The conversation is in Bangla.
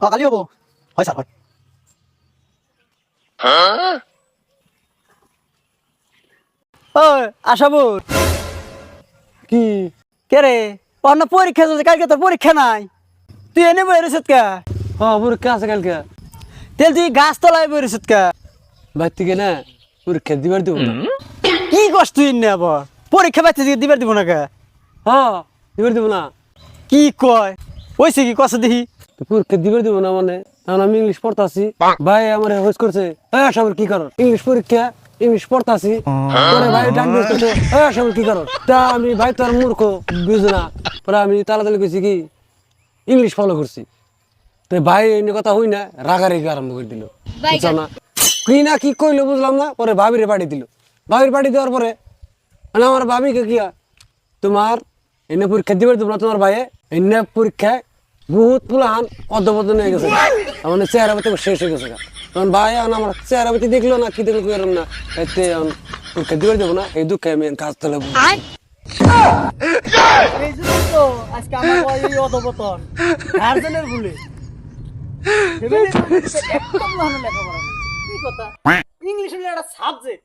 কালি হবো হয় স্যার হয় ওই আশাবুর কি কে রে অন্য পরীক্ষা চলছে কালকে তোর পরীক্ষা নাই তুই এনে বই রেছত কা পরীক্ষা আছে কালকে তেল তুই গাছ তলায় বই রেছত কা বাইর থেকে না পরীক্ষা দিবার দিব না কি কষ্ট তুই এনে আবার পরীক্ষা পাইতে দিবার দিব না কা দিবার দিব না কি কয় ওইসে কি কষ্ট দেখি তো পরীক্ষা দিবার দিব না মানে কারণ আমি ইংলিশ পড়তাছি ভাই আমার হোস করছে সবার কি করো ইংলিশ পরীক্ষা ইংলিশ পড়তাছি পরে ভাই ডাক দিচ্ছে সবার কি করো তা আমি ভাই তোর মূর্খ বুঝো না পরে আমি তাড়াতাড়ি কইছি কি ইংলিশ ফলো করছি তো ভাই এনে কথা হই না রাগারাগি আরম্ভ করে দিল বুঝছো না কি না কি কইলো বুঝলাম না পরে ভাবিরে পাঠি দিল ভাবির পাঠি দেওয়ার পরে মানে আমার ভাবিকে কি তোমার এনে পরীক্ষা দিবার দেবো না তোমার ভাইয়ে এনে পরীক্ষায় বহুত পুলাহান অধ্যবদ্ধ হয়ে গেছে মানে চেহারা পাতি শেষ হয়ে গেছে তখন ভাই এখন আমার চেহারা পাতি দেখলো না কি দেখলো এরম না এতে পরীক্ষা দিবার দেবো না এই দুঃখে আমি কাজ তোলে এই জন্য তো আজকে আমার ওই অধপতন গার্জেনের ভুলে একদম ভালো লেখাপড়া কি কথা ইংলিশ হলো একটা সাবজেক্ট